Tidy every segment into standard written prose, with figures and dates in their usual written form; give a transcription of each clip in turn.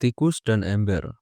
Tikus dan ember,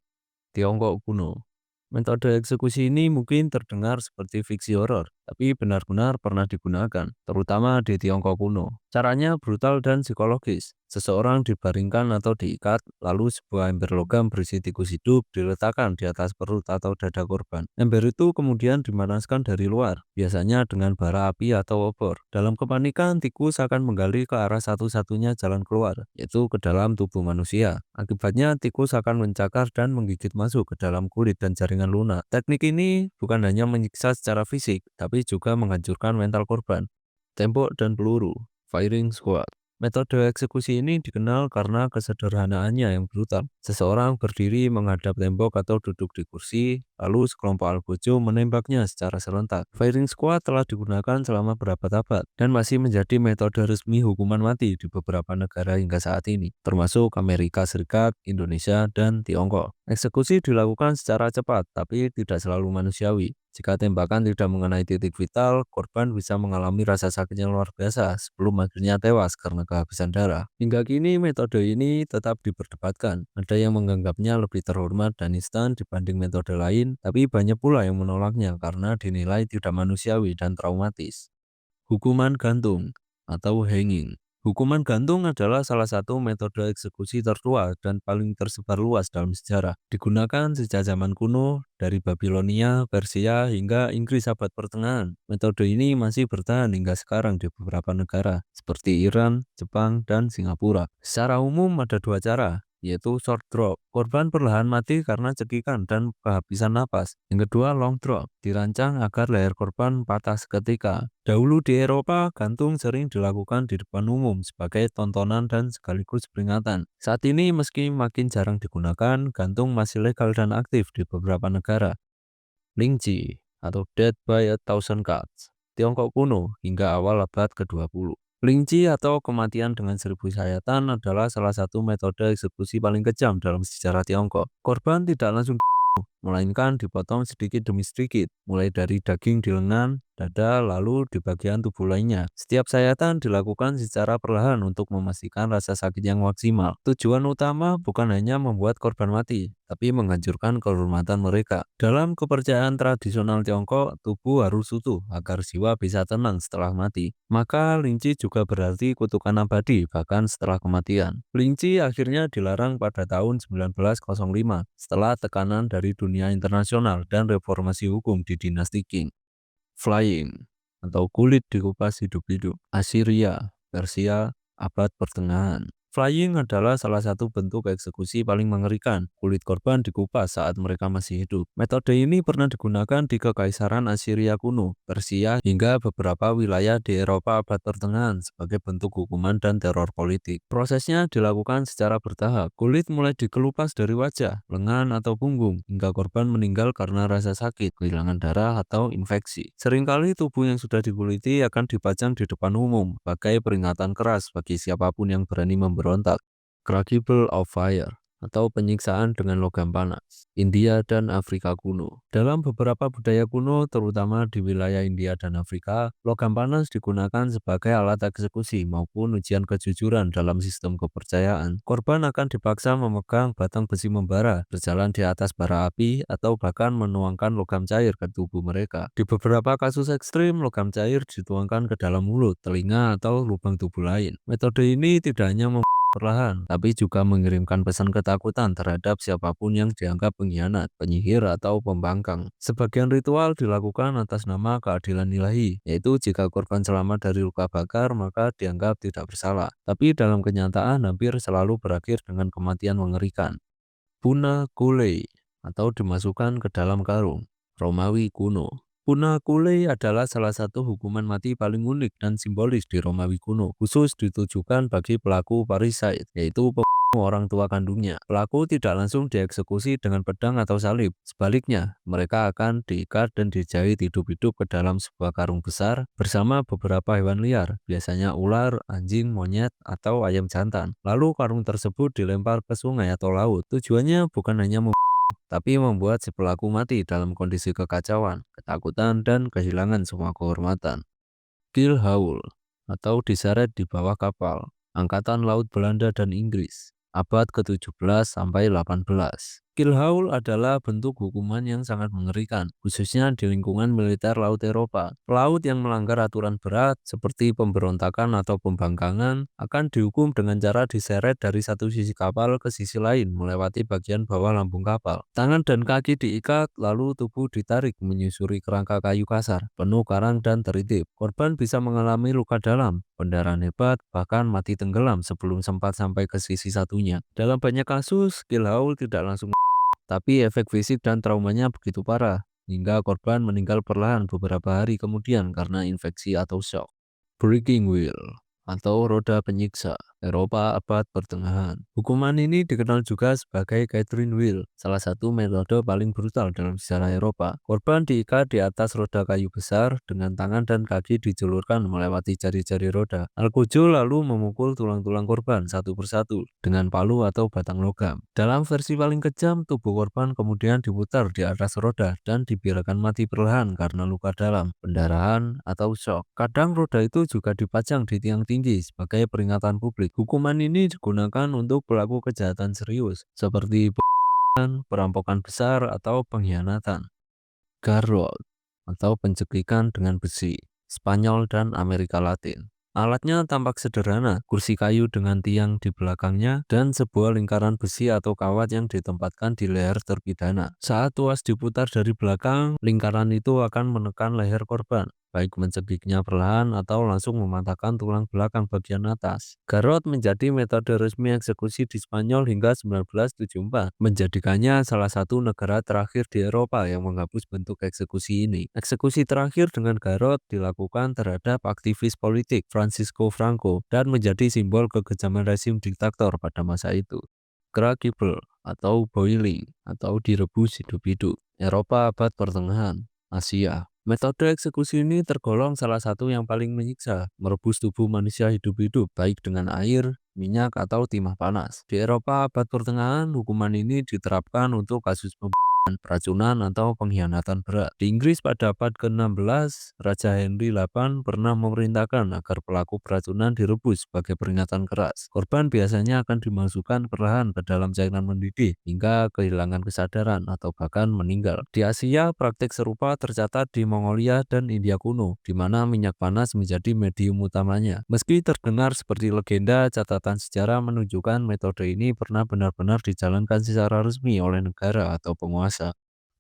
Tiongkok kuno. Metode eksekusi ini mungkin terdengar seperti fiksi horor, tapi benar-benar pernah digunakan, terutama di Tiongkok kuno. Caranya brutal dan psikologis. Seseorang dibaringkan atau diikat, lalu sebuah ember logam berisi tikus hidup diletakkan di atas perut atau dada korban. Ember itu kemudian dimanaskan dari luar, biasanya dengan bara api atau obor. Dalam kepanikan, tikus akan menggali ke arah satu-satunya jalan keluar, yaitu ke dalam tubuh manusia. Akibatnya, tikus akan mencakar dan menggigit masuk ke dalam kulit dan jaringan lunak. Teknik ini bukan hanya menyiksa secara fisik, tapi juga menghancurkan mental korban. Tembok dan peluru, firing squad. Metode eksekusi ini dikenal karena kesederhanaannya yang brutal. Seseorang berdiri menghadap tembok atau duduk di kursi, lalu sekelompok algojo menembaknya secara serentak. Firing squad telah digunakan selama berabad-abad dan masih menjadi metode resmi hukuman mati di beberapa negara hingga saat ini, termasuk Amerika Serikat, Indonesia, dan Tiongkok. Eksekusi dilakukan secara cepat, tapi tidak selalu manusiawi. Jika tembakan tidak mengenai titik vital, korban bisa mengalami rasa sakit yang luar biasa sebelum akhirnya tewas karena kehabisan darah. Hingga kini metode ini tetap diperdebatkan. Ada yang menganggapnya lebih terhormat dan instan dibanding metode lain, tapi banyak pula yang menolaknya karena dinilai tidak manusiawi dan traumatis. Hukuman gantung atau hanging. Hukuman gantung adalah salah satu metode eksekusi tertua dan paling tersebar luas dalam sejarah. Digunakan sejak zaman kuno, dari Babilonia, Persia, hingga Inggris abad pertengahan. Metode ini masih bertahan hingga sekarang di beberapa negara, seperti Iran, Jepang, dan Singapura. Secara umum ada dua cara, yaitu short drop. Korban perlahan mati karena cekikan dan kehabisan napas. Yang kedua, long drop, dirancang agar leher korban patah seketika. Dahulu di Eropa, gantung sering dilakukan di depan umum sebagai tontonan dan sekaligus peringatan. Saat ini meski makin jarang digunakan, gantung masih legal dan aktif di beberapa negara. Lingji atau Death by a Thousand Cuts, Tiongkok kuno hingga awal abad ke-20. Lingji atau kematian dengan 1000 sayatan adalah salah satu metode eksekusi paling kejam dalam sejarah Tiongkok. Korban tidak langsung melainkan dipotong sedikit demi sedikit, mulai dari daging di lengan, dada, lalu di bagian tubuh lainnya. Setiap sayatan dilakukan secara perlahan untuk memastikan rasa sakit yang maksimal. Tujuan utama bukan hanya membuat korban mati, tapi menghancurkan kehormatan mereka. Dalam kepercayaan tradisional Tiongkok, tubuh harus utuh agar jiwa bisa tenang setelah mati. Maka lingci juga berarti kutukan abadi bahkan setelah kematian. Lingci akhirnya dilarang pada tahun 1905 setelah tekanan dari dunia internasional dan reformasi hukum di dinasti Qing. Flying atau kulit dikupas hidup-hidup. Assyria, Persia, abad pertengahan. Flying adalah salah satu bentuk eksekusi paling mengerikan. Kulit korban dikupas saat mereka masih hidup. Metode ini pernah digunakan di Kekaisaran Assyria kuno, Persia, hingga beberapa wilayah di Eropa abad pertengahan sebagai bentuk hukuman dan teror politik. Prosesnya dilakukan secara bertahap. Kulit mulai dikelupas dari wajah, lengan, atau punggung, hingga korban meninggal karena rasa sakit, kehilangan darah, atau infeksi. Seringkali tubuh yang sudah dikuliti akan dipajang di depan umum, sebagai peringatan keras bagi siapapun yang berani memberontak. Crucible of Fire atau penyiksaan dengan logam panas. India dan Afrika kuno. Dalam beberapa budaya kuno, terutama di wilayah India dan Afrika, logam panas digunakan sebagai alat eksekusi maupun ujian kejujuran dalam sistem kepercayaan. Korban akan dipaksa memegang batang besi membara, berjalan di atas bara api, atau bahkan menuangkan logam cair ke tubuh mereka. Di beberapa kasus ekstrim, logam cair dituangkan ke dalam mulut, telinga, atau lubang tubuh lain. Metode ini tidak hanya perlahan, tapi juga mengirimkan pesan ketakutan terhadap siapapun yang dianggap pengkhianat, penyihir, atau pembangkang. Sebagian ritual dilakukan atas nama keadilan ilahi, yaitu jika korban selamat dari luka bakar maka dianggap tidak bersalah. Tapi dalam kenyataan hampir selalu berakhir dengan kematian mengerikan. Puna Kulei atau dimasukkan ke dalam karung. Romawi kuno. Puna Kulei adalah salah satu hukuman mati paling unik dan simbolis di Romawi kuno, khusus ditujukan bagi pelaku parricide, yaitu pembunuh orang tua kandungnya. Pelaku tidak langsung dieksekusi dengan pedang atau salib. Sebaliknya, mereka akan diikat dan dijahit hidup-hidup ke dalam sebuah karung besar bersama beberapa hewan liar, biasanya ular, anjing, monyet, atau ayam jantan. Lalu karung tersebut dilempar ke sungai atau laut. Tujuannya bukan hanya tapi membuat si pelaku mati dalam kondisi kekacauan, ketakutan, dan kehilangan semua kehormatan. Kill Haul atau diseret di bawah kapal, Angkatan Laut Belanda dan Inggris. abad ke-17 sampai 18. Kill haul adalah bentuk hukuman yang sangat mengerikan, khususnya di lingkungan militer Laut Eropa. Pelaut yang melanggar aturan berat seperti pemberontakan atau pembangkangan akan dihukum dengan cara diseret dari satu sisi kapal ke sisi lain melewati bagian bawah lambung kapal. Tangan dan kaki diikat, lalu tubuh ditarik menyusuri kerangka kayu kasar, penuh karang dan teritip. Korban bisa mengalami luka dalam, pendarahan hebat, bahkan mati tenggelam sebelum sempat sampai ke sisi satunya. Dalam banyak kasus, kill haul tidak langsung, tapi efek fisik dan traumanya begitu parah, hingga korban meninggal perlahan beberapa hari kemudian karena infeksi atau shock. Breaking wheel atau roda penyiksa Eropa abad pertengahan. Hukuman ini dikenal juga sebagai Catherine wheel, salah satu metode paling brutal dalam sejarah Eropa. Korban diikat di atas roda kayu besar dengan tangan dan kaki dijulurkan melewati jari-jari roda. Alkujo lalu memukul tulang-tulang korban satu persatu dengan palu atau batang logam. Dalam versi paling kejam, tubuh korban kemudian diputar di atas roda dan dibiarkan mati perlahan karena luka dalam, pendarahan, atau shock. Kadang roda itu juga dipajang di tiang tinggi sebagai peringatan publik. Hukuman ini digunakan untuk pelaku kejahatan serius seperti perampokan besar atau pengkhianatan. Garrote atau pencekikan dengan besi, Spanyol dan Amerika Latin. Alatnya tampak sederhana, kursi kayu dengan tiang di belakangnya dan sebuah lingkaran besi atau kawat yang ditempatkan di leher terpidana. Saat tuas diputar dari belakang, lingkaran itu akan menekan leher korban, baik mencekiknya perlahan atau langsung mematahkan tulang belakang bagian atas. Garrote menjadi metode resmi eksekusi di Spanyol hingga 1974, menjadikannya salah satu negara terakhir di Eropa yang menghapus bentuk eksekusi ini. Eksekusi terakhir dengan garrote dilakukan terhadap aktivis politik Francisco Franco dan menjadi simbol kekejaman rezim diktator pada masa itu. Crucible atau boiling atau direbus hidup-hidup, Eropa abad pertengahan, Asia. Metode eksekusi ini tergolong salah satu yang paling menyiksa, merebus tubuh manusia hidup-hidup baik dengan air, minyak, atau timah panas. Di Eropa abad pertengahan, hukuman ini diterapkan untuk kasus peracunan atau pengkhianatan berat. Di Inggris pada abad ke-16, Raja Henry VIII pernah memerintahkan agar pelaku peracunan direbus sebagai peringatan keras. Korban biasanya akan dimasukkan perlahan ke dalam cairan mendidih hingga kehilangan kesadaran atau bahkan meninggal. Di Asia, praktik serupa tercatat di Mongolia dan India kuno, di mana minyak panas menjadi medium utamanya. Meski terdengar seperti legenda, catatan sejarah menunjukkan metode ini pernah benar-benar dijalankan secara resmi oleh negara atau penguasa.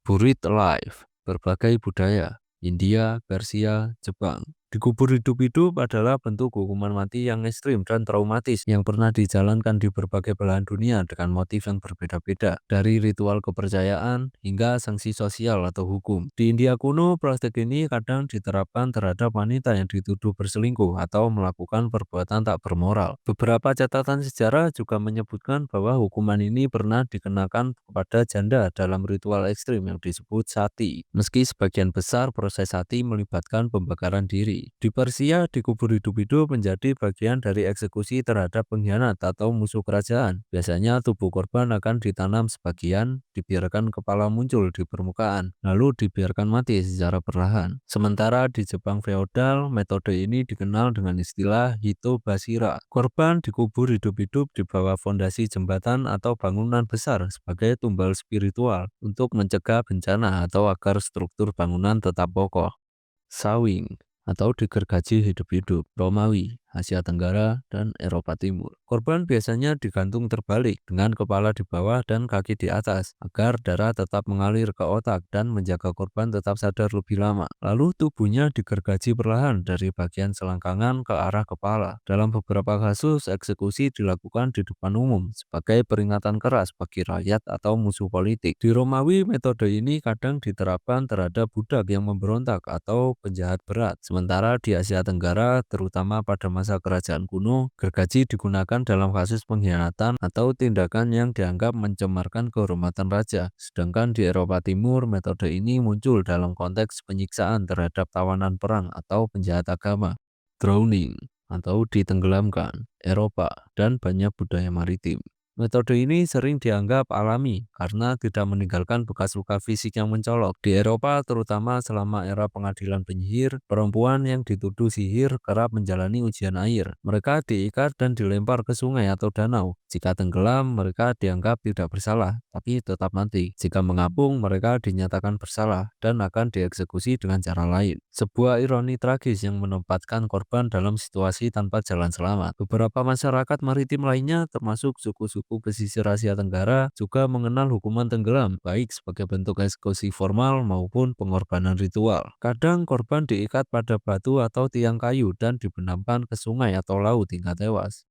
Buried alive, berbagai budaya, India, Persia, Jepang. Dikubur hidup-hidup adalah bentuk hukuman mati yang ekstrim dan traumatis yang pernah dijalankan di berbagai belahan dunia dengan motif yang berbeda-beda, dari ritual kepercayaan hingga sanksi sosial atau hukum. Di India kuno, praktik ini kadang diterapkan terhadap wanita yang dituduh berselingkuh atau melakukan perbuatan tak bermoral. Beberapa catatan sejarah juga menyebutkan bahwa hukuman ini pernah dikenakan kepada janda dalam ritual ekstrim yang disebut sati. Meski sebagian besar proses sati melibatkan pembakaran diri. Di Persia, dikubur hidup-hidup menjadi bagian dari eksekusi terhadap pengkhianat atau musuh kerajaan. Biasanya tubuh korban akan ditanam sebagian, dibiarkan kepala muncul di permukaan, lalu dibiarkan mati secara perlahan. Sementara di Jepang feodal, metode ini dikenal dengan istilah hitobashira. Korban dikubur hidup-hidup di bawah fondasi jembatan atau bangunan besar sebagai tumbal spiritual untuk mencegah bencana atau agar struktur bangunan tetap kokoh. Sawing atau digergaji hidup-hidup, Romawi, Asia Tenggara, dan Eropa Timur. Korban biasanya digantung terbalik dengan kepala di bawah dan kaki di atas agar darah tetap mengalir ke otak dan menjaga korban tetap sadar lebih lama. Lalu tubuhnya digergaji perlahan dari bagian selangkangan ke arah kepala. Dalam beberapa kasus, eksekusi dilakukan di depan umum sebagai peringatan keras bagi rakyat atau musuh politik. Di Romawi, metode ini kadang diterapkan terhadap budak yang memberontak atau penjahat berat. Sementara di Asia Tenggara, terutama pada masa kerajaan kuno, gergaji digunakan dalam kasus pengkhianatan atau tindakan yang dianggap mencemarkan kehormatan raja. Sedangkan di Eropa Timur, metode ini muncul dalam konteks penyiksaan terhadap tawanan perang atau penjahat agama. Drowning atau ditenggelamkan, Eropa, dan banyak budaya maritim. Metode ini sering dianggap alami karena tidak meninggalkan bekas luka fisik yang mencolok. Di Eropa, terutama selama era pengadilan penyihir, perempuan yang dituduh sihir kerap menjalani ujian air. Mereka diikat dan dilempar ke sungai atau danau. Jika tenggelam, mereka dianggap tidak bersalah, tapi tetap mati. Jika mengapung, mereka dinyatakan bersalah dan akan dieksekusi dengan cara lain. Sebuah ironi tragis yang menempatkan korban dalam situasi tanpa jalan selamat. Beberapa masyarakat maritim lainnya, termasuk suku-suku pesisir Asia Tenggara, juga mengenal hukuman tenggelam, baik sebagai bentuk eksekusi formal maupun pengorbanan ritual. Kadang korban diikat pada batu atau tiang kayu dan dibenamkan ke sungai atau laut hingga tewas.